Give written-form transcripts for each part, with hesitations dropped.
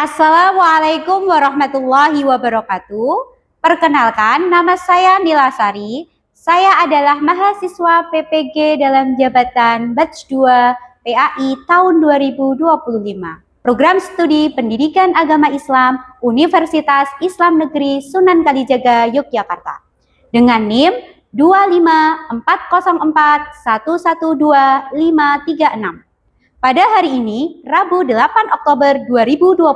Assalamualaikum warahmatullahi wabarakatuh. Perkenalkan, nama saya Nila Sari. Saya adalah mahasiswa PPG dalam jabatan Batch 2 PAI tahun 2025. Program Studi Pendidikan Agama Islam Universitas Islam Negeri Sunan Kalijaga, Yogyakarta. Dengan NIM 25404112536. Pada hari ini, Rabu 8 Oktober 2025,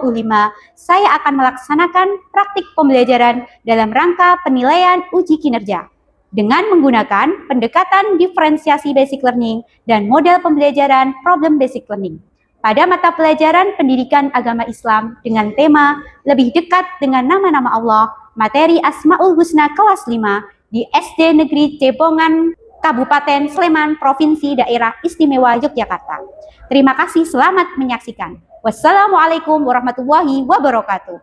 saya akan melaksanakan praktik pembelajaran dalam rangka penilaian uji kinerja dengan menggunakan pendekatan diferensiasi basic learning dan model pembelajaran problem basic learning pada mata pelajaran pendidikan agama Islam dengan tema lebih dekat dengan nama-nama Allah, materi Asmaul Husna kelas 5 di SD Negeri Cepongan, Kabupaten Sleman, Provinsi Daerah Istimewa Yogyakarta. Terima kasih, selamat menyaksikan. Wassalamualaikum warahmatullahi wabarakatuh.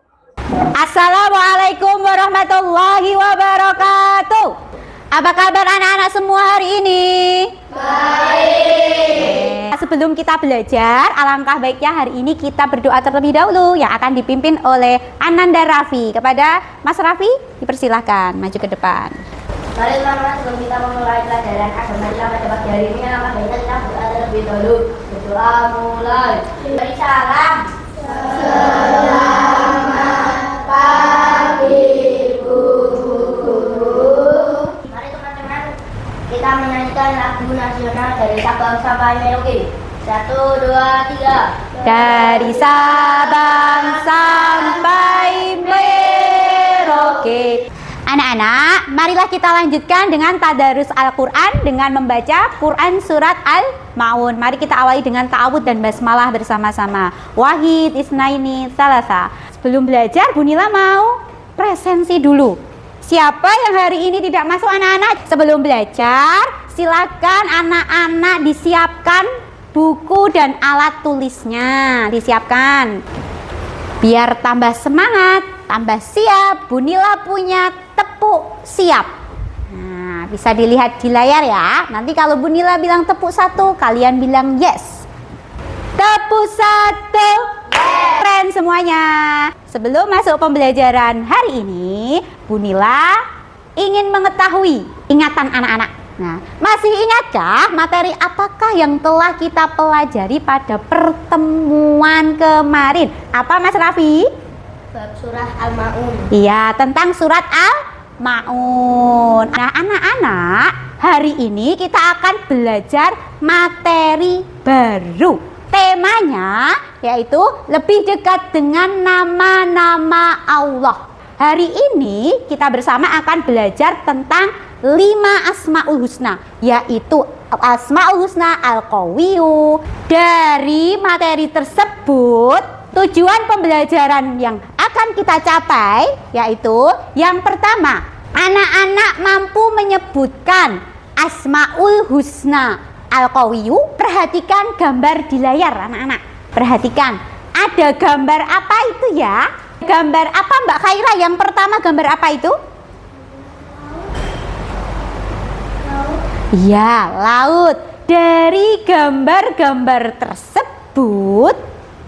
Assalamualaikum warahmatullahi wabarakatuh. Apa kabar anak-anak semua hari ini? Baik. Sebelum kita belajar, alangkah baiknya hari ini kita berdoa terlebih dahulu yang akan dipimpin oleh Ananda Raffi. Kepada Mas Raffi, dipersilahkan maju ke depan. Mari teman-teman, sebelum kita memulai pelajaran agama Islam pada pagi hari ini, alangkah baiknya kita berdoa terlebih dahulu. Berdoa mulai. Beri salam. Selamat pagi, Bu. Mari teman-teman, kita menyanyikan lagu nasional dari Sabang sampai Merauke. 1, 2, 3. Dari Sabang sampai Merauke. Anak-anak, marilah kita lanjutkan dengan tadarus Al-Quran dengan membaca Quran surat Al-Ma'un. Mari kita awali dengan ta'awud dan basmalah bersama-sama. Wahid, isnaini, salasa. Sebelum belajar, Bu Nila mau presensi dulu. Siapa yang hari ini tidak masuk anak-anak? Sebelum belajar, silakan anak-anak disiapkan buku dan alat tulisnya. Disiapkan. Biar tambah semangat, tambah siap. Bu Nila punya tepuk siap. Nah, bisa dilihat di layar ya. Nanti kalau Bu Nila bilang tepuk 1, kalian bilang yes. Tepuk 1. Keren semuanya. Sebelum masuk pembelajaran hari ini, Bu Nila ingin mengetahui ingatan anak-anak. Nah, masih ingatkah materi apakah yang telah kita pelajari pada pertemuan kemarin? Apa Mas Raffi? Bab surah Al-Ma'un. Iya, tentang surat Al-Ma'un. Nah, anak-anak, hari ini kita akan belajar materi baru. Temanya yaitu lebih dekat dengan nama-nama Allah. Hari ini kita bersama akan belajar tentang 5 Asmaul Husna, yaitu Asmaul Husna Al-Qawiyyu. Dari materi tersebut, tujuan pembelajaran yang akan kita capai yaitu yang pertama, anak-anak mampu menyebutkan Asmaul Husna Al-Qawiyyu. Perhatikan gambar di layar anak-anak. Perhatikan, ada gambar apa itu ya? Gambar apa Mbak Khaira? Yang pertama gambar apa itu? Ya, laut. Dari gambar-gambar tersebut,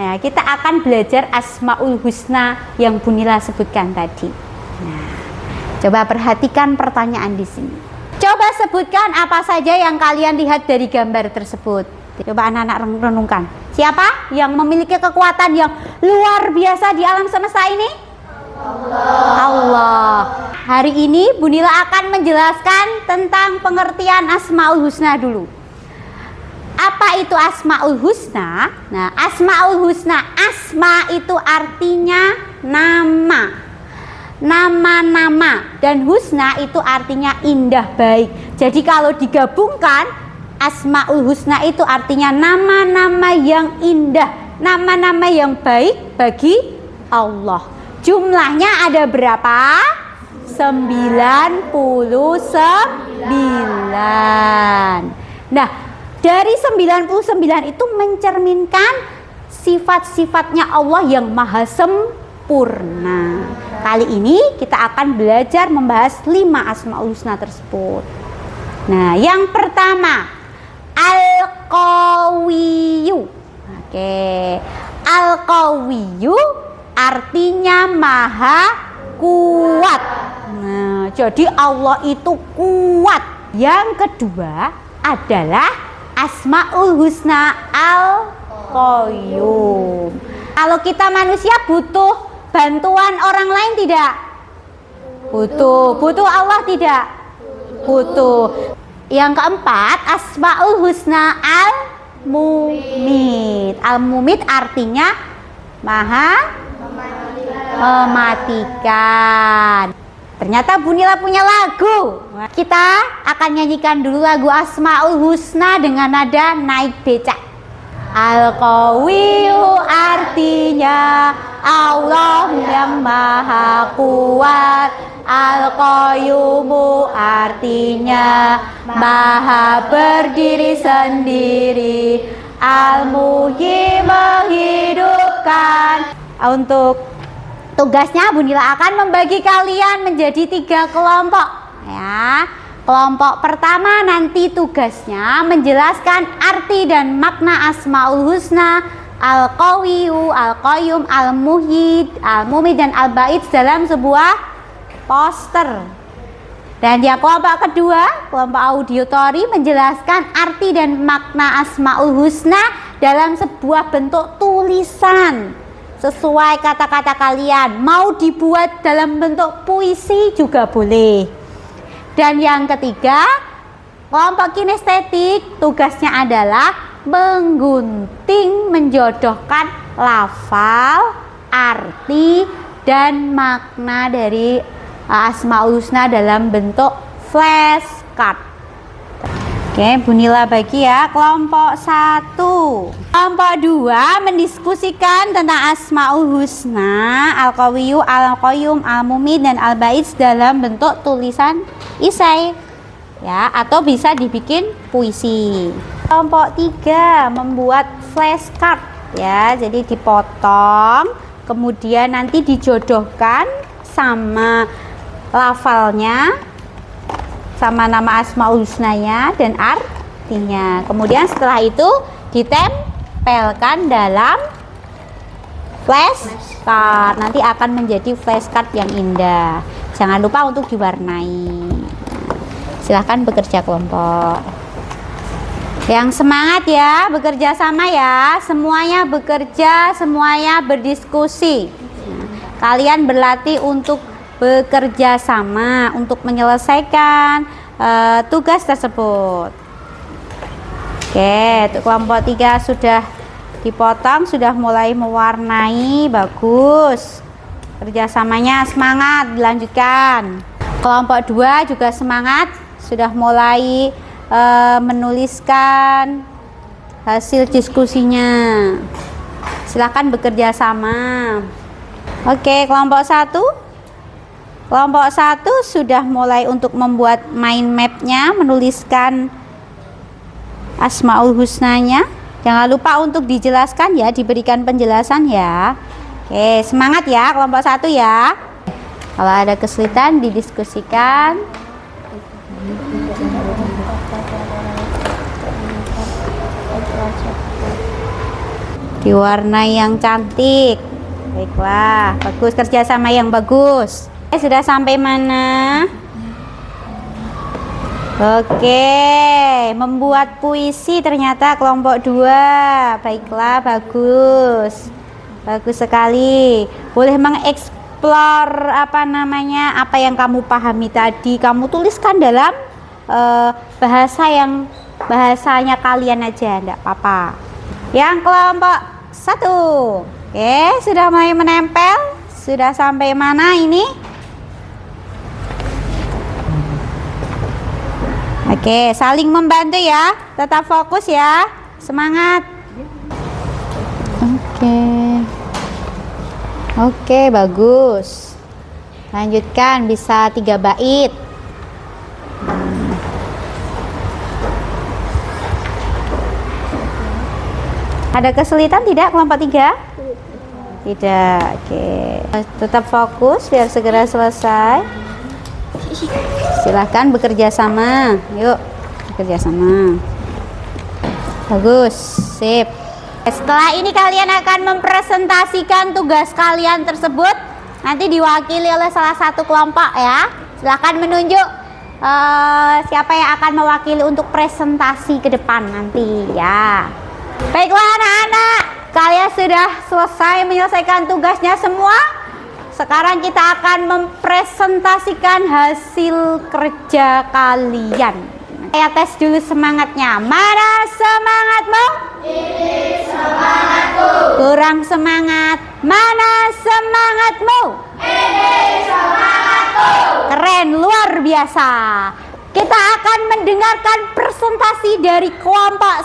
nah, kita akan belajar Asmaul Husna yang Bu Nila sebutkan tadi. Nah, coba perhatikan pertanyaan di sini. Coba sebutkan apa saja yang kalian lihat dari gambar tersebut. Coba anak-anak renungkan. Siapa yang memiliki kekuatan yang luar biasa di alam semesta ini? Allah. Hari ini Bu Nila akan menjelaskan tentang pengertian Asmaul Husna dulu. Apa itu Asmaul Husna? Nah, Asmaul Husna, asma itu artinya nama. Nama-nama, dan husna itu artinya indah, baik. Jadi kalau digabungkan, Asmaul Husna itu artinya nama-nama yang indah, nama-nama yang baik bagi Allah. Jumlahnya ada berapa? 99. Nah, dari 99 itu mencerminkan sifat-sifatnya Allah yang maha sempurna. Kali ini kita akan belajar membahas 5 Asmaul Husna tersebut. Nah, yang pertama, Al-Qawiyyu. Oke. Al-Qawiyyu artinya maha kuat. Nah, jadi Allah itu kuat. Yang kedua adalah Asmaul Husna Al-Qayyum. Kalau kita manusia butuh bantuan orang lain tidak? Butuh. Butuh Allah tidak? Butuh. Yang keempat, Asmaul Husna Al-Mumit. Al-Mumit artinya maha mematikan. Ternyata Bu Nila punya lagu. Kita akan nyanyikan dulu lagu Asmaul Husna dengan nada naik becak. Al-Qawiyu artinya Allah yang maha kuat. Al-Qayyumu artinya maha berdiri sendiri. Al-Muhyi menghidupkan. Untuk tugasnya Bu Nila akan membagi kalian menjadi 3 kelompok ya. Kelompok pertama nanti tugasnya menjelaskan arti dan makna Asmaul Husna Al-Qawiyu, Al-Qayyum, Al-Muhyi, Al-Mumit dan Al-Ba'id dalam sebuah poster. Dan yang kelompok kedua, kelompok auditori menjelaskan arti dan makna Asmaul Husna dalam sebuah bentuk tulisan sesuai kata-kata kalian. Mau dibuat dalam bentuk puisi juga boleh. Dan yang ketiga, kelompok kinestetik tugasnya adalah menggunting, menjodohkan lafal, arti, dan makna dari Asmaul Husna dalam bentuk flashcard. Oke, Bu Nila bagi ya. Kelompok 1. Kelompok 2 mendiskusikan tentang Asmaul Husna, Al-Qawiyu, Al-Qayyum, Al-Mumit dan Al-Ba'id dalam bentuk tulisan isai ya, atau bisa dibikin puisi. Kelompok 3 membuat flashcard ya, jadi dipotong kemudian nanti dijodohkan sama lafalnya, sama nama Asmaul Husnanya dan artinya. Kemudian setelah itu ditempelkan dalam flashcard. Nanti akan menjadi flashcard yang indah. Jangan lupa untuk diwarnai. Silahkan bekerja kelompok. Yang semangat ya, bekerja sama ya. Semuanya bekerja, semuanya berdiskusi. Kalian berlatih untuk bekerja sama untuk menyelesaikan tugas tersebut. Oke, kelompok 3 sudah dipotong, sudah mulai mewarnai, bagus. Kerjasamanya semangat, dilanjutkan. Kelompok 2 juga semangat, sudah mulai menuliskan hasil diskusinya. Silakan bekerja sama. Oke, kelompok 1. Kelompok 1 sudah mulai untuk membuat mind mapnya, menuliskan Asmaul Husnanya. Jangan lupa untuk dijelaskan ya, diberikan penjelasan ya. Oke, semangat ya kelompok 1 ya. Kalau ada kesulitan didiskusikan. Diwarnai yang cantik. Baiklah, bagus, kerjasama yang bagus. Sudah sampai mana? Oke, membuat puisi ternyata kelompok 2. Baiklah, bagus. Bagus sekali. Boleh mengeksplor apa yang kamu pahami tadi. Kamu tuliskan dalam bahasanya kalian aja, enggak apa-apa. Yang kelompok 1. Oke, sudah mulai menempel. Sudah sampai mana ini? Oke, saling membantu ya. Tetap fokus ya. Semangat. Oke, bagus. Lanjutkan, bisa 3 bait. Ada kesulitan tidak kelompok 3? Tidak. Oke. Tetap fokus biar segera selesai. Silahkan bekerja sama. Yuk, bekerja sama. Bagus, sip. Setelah ini kalian akan mempresentasikan tugas kalian tersebut, nanti diwakili oleh salah satu kelompok ya. Silahkan menunjuk siapa yang akan mewakili untuk presentasi ke depan nanti ya. Baiklah anak-anak, kalian sudah selesai menyelesaikan tugasnya semua. Sekarang kita akan mempresentasikan hasil kerja kalian. Saya tes dulu semangatnya. Mana semangatmu? Ini semangatku. Kurang semangat. Mana semangatmu? Ini semangatku. Keren, luar biasa. Kita akan mendengarkan presentasi dari kelompok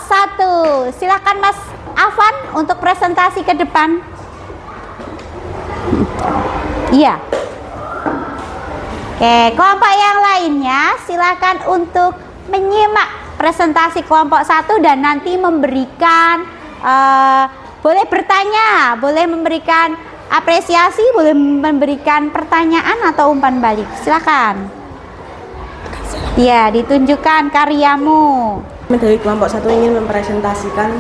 1. Silakan Mas Afan untuk presentasi ke depan. Iya. Oke, kelompok yang lainnya silakan untuk menyimak presentasi kelompok 1 dan nanti memberikan boleh bertanya, boleh memberikan apresiasi, boleh memberikan pertanyaan atau umpan balik. Silakan. Ya, ditunjukkan karyamu. Dari kelompok 1 ingin mempresentasikan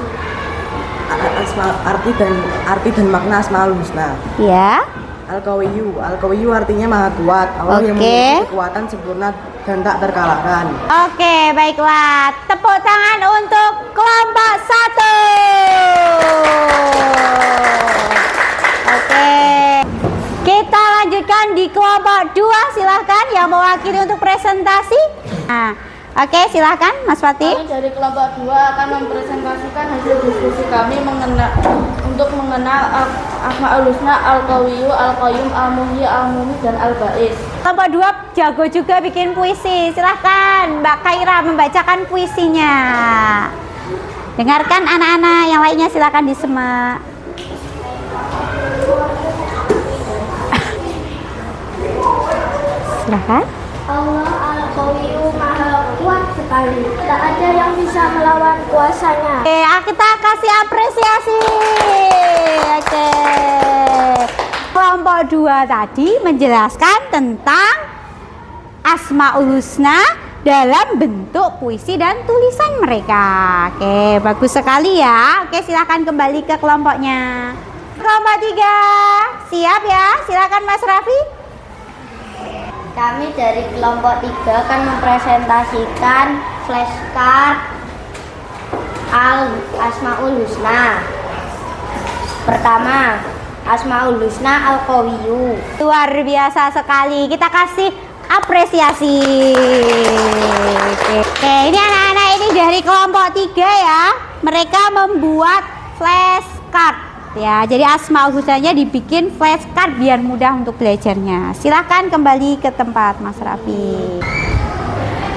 arti dan makna Asmaul Husna. Ya. Al-Qawiyyu artinya maha kuat. Allah yang memiliki kekuatan sempurna dan tak terkalahkan. Oke, baiklah. Tepuk tangan untuk kelompok 1. Oke. Kita lanjutkan di kelompok 2. Silahkan yang mewakili untuk presentasi. Nah, oke, silahkan Mas Fatih. Kami dari kelompok 2 akan mempresentasikan hasil diskusi kami untuk mengenal Asmaul Husna, Al-Qawiyyu, Al-Qayyum, Al-Muhyi, Al-Mumit, dan Al-Ba'is. Kelompok 2 jago juga bikin puisi. Silahkan Mbak Kaira membacakan puisinya. Dengarkan anak-anak yang lainnya, silahkan disemak. Silahkan. Allah Al-Qawiyyu maha kuat sekali. Tak ada yang bisa melawan kuasanya. Oke, kita kasih apresiasi. Oke. Kelompok 2 tadi menjelaskan tentang Asmaul Husna dalam bentuk puisi dan tulisan mereka. Oke, bagus sekali ya. Oke, silakan kembali ke kelompoknya. Kelompok 3, siap ya? Silakan Mas Raffi. Kami dari kelompok 3 akan mempresentasikan flashcard Asmaul Husna. Pertama, Asmaul Husna Al-Qawiyyu. Luar biasa sekali. Kita kasih apresiasi. Oke, ini anak-anak ini dari kelompok 3 ya. Mereka membuat flashcard. Ya, jadi Asmaul Husnanya dibikin flashcard biar mudah untuk belajarnya. Silahkan kembali ke tempat Mas Raffi.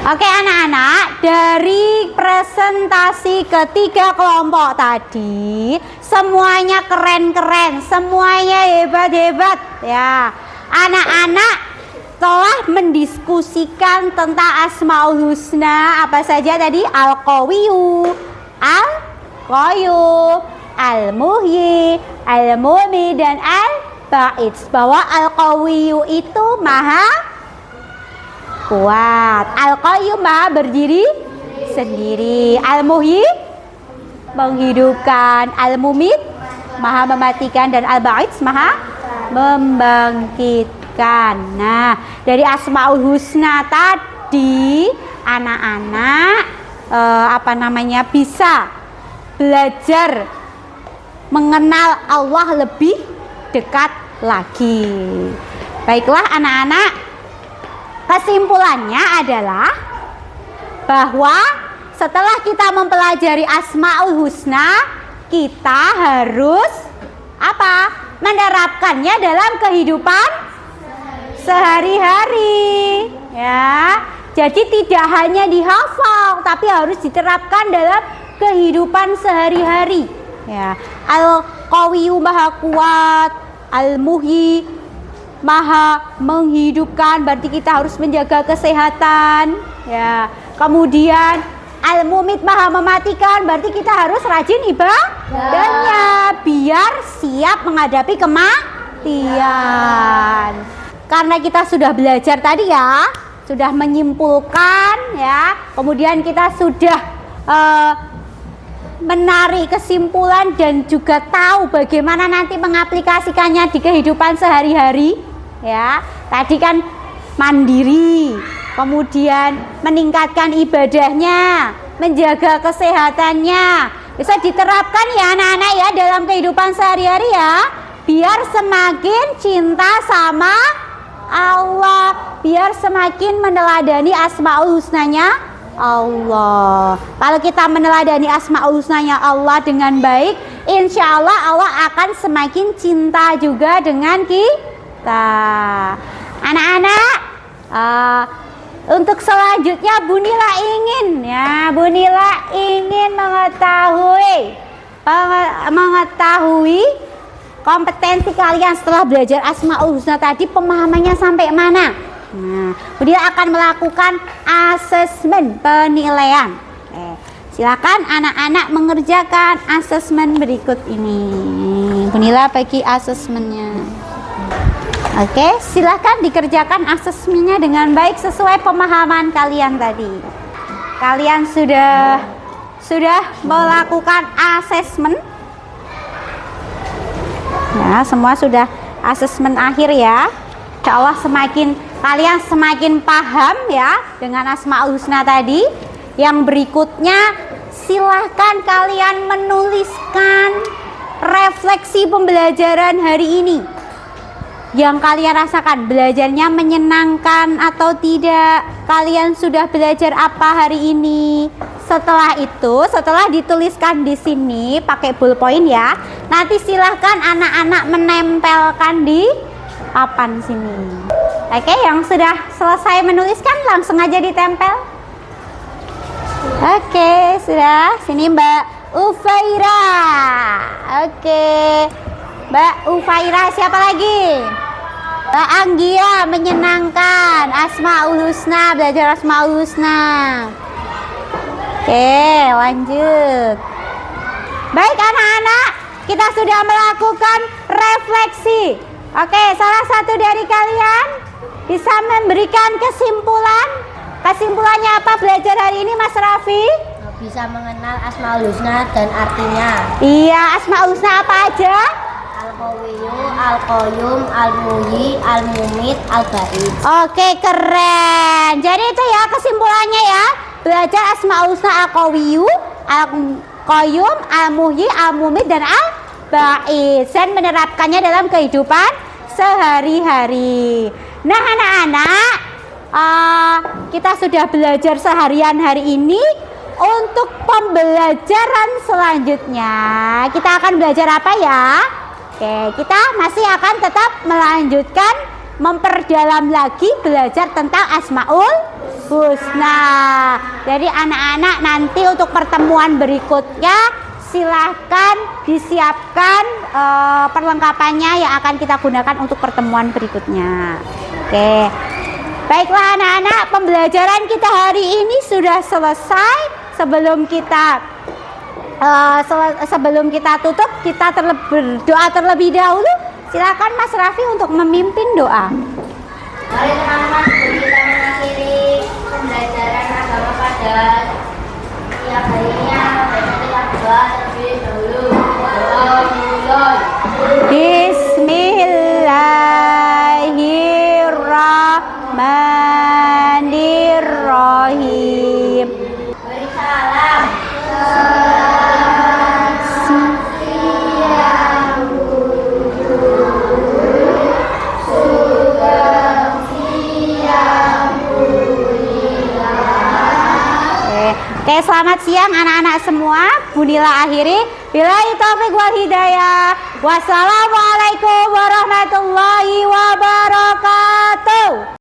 Oke anak-anak, dari presentasi ketiga kelompok tadi, semuanya keren-keren, semuanya hebat-hebat ya. Anak-anak telah mendiskusikan tentang Asmaul Husna apa saja tadi? Al-Qawiyyu, Al-Qayyum, Al-Muhyi, Al-Mumit, dan Al-Ba'is. Bahwa Al-Qawiyyu itu maha kuat, Al-Qayyum maha berdiri sendiri, Al-Muhyi menghidupkan, Al-Mumit maha mematikan, dan Al-Ba'is maha membangkitkan. Nah, dari Asmaul Husna tadi anak-anak bisa belajar mengenal Allah lebih dekat lagi. Baiklah anak-anak, kesimpulannya adalah bahwa setelah kita mempelajari Asmaul Husna, kita harus menerapkannya dalam kehidupan sehari-hari ya. Jadi tidak hanya dihafal tapi harus diterapkan dalam kehidupan sehari-hari ya. Al-Qawiyyu maha kuat, Al-Muhyi maha menghidupkan, berarti kita harus menjaga kesehatan ya. Kemudian Al-Mumit maha mematikan, berarti kita harus rajin ibadahnya biar siap menghadapi kematian. Karena kita sudah belajar tadi ya, sudah menyimpulkan ya, kemudian kita sudah menarik kesimpulan dan juga tahu bagaimana nanti mengaplikasikannya di kehidupan sehari-hari ya. Tadi kan mandiri, kemudian meningkatkan ibadahnya, menjaga kesehatannya, bisa diterapkan ya anak-anak ya dalam kehidupan sehari-hari ya, biar semakin cinta sama Allah, biar semakin meneladani asmaul husnanya Allah. Kalau kita meneladani asmaul husnanya Allah dengan baik, insya Allah Allah akan semakin cinta juga dengan kita. Anak-anak, untuk selanjutnya Bu Nila ingin mengetahui kompetensi kalian setelah belajar asmaul husna tadi, pemahamannya sampai mana. Nah, Bu Nila akan melakukan asesmen penilaian. Silakan anak-anak mengerjakan asesmen berikut ini. Bu Nila bagi asesmennya. Oke, silakan dikerjakan asesmennya dengan baik sesuai pemahaman kalian tadi. Kalian sudah melakukan asesmen? Ya, semua sudah asesmen akhir ya. Insya Allah kalian semakin paham ya dengan asmaul husna tadi. Yang berikutnya silahkan kalian menuliskan refleksi pembelajaran hari ini. Yang kalian rasakan, belajarnya menyenangkan atau tidak, kalian sudah belajar apa hari ini. Setelah itu, setelah dituliskan di sini pakai ballpoint ya, nanti silahkan anak-anak menempelkan di papan sini. Oke, yang sudah selesai menuliskan langsung aja ditempel. Oke, sudah. Sini Mbak Ufaira. Oke, Mbak Ufaira, siapa lagi? Mbak Anggia, menyenangkan, asmaul husna, belajar asmaul husna. Oke, lanjut. Baik anak-anak, kita sudah melakukan refleksi. Oke, salah satu dari kalian bisa memberikan kesimpulan. Kesimpulannya apa belajar hari ini Mas Raffi? Bisa mengenal asmaul husna dan artinya. Iya, asmaul husna apa aja? Al-Qawiyyu, Al-Qayyum, Al-Muhyi, Al-Mumit, Al-Ba'id. Oke, keren. Jadi itu ya kesimpulannya ya. Belajar asmaul husna Al-Qawiyyu, Al-Qayyum, Al-Muhyi, Al-Mumit dan Al-Ba'id, dan menerapkannya dalam kehidupan sehari-hari. Nah anak-anak, kita sudah belajar seharian hari ini. Untuk pembelajaran selanjutnya kita akan belajar apa ya? Oke, kita masih akan tetap melanjutkan memperdalam lagi belajar tentang asmaul husna. Jadi anak-anak nanti untuk pertemuan berikutnya silahkan disiapkan perlengkapannya yang akan kita gunakan untuk pertemuan berikutnya. Oke, baiklah anak-anak, pembelajaran kita hari ini sudah selesai. Sebelum kita tutup, kita berdoa terlebih dahulu. Silakan Mas Raffi untuk memimpin doa. Mari teman-teman, kita mengakhiri pembelajaran agama pada tiap harinya. Kita berdoa terlebih dahulu. Doa mulai. Bismillahirrahmanirrahim. Beri salam. Oke, selamat siang anak-anak semua. Bu Nila akhiri. Billahi taufiq wal hidayah. Wassalamualaikum warahmatullahi wabarakatuh.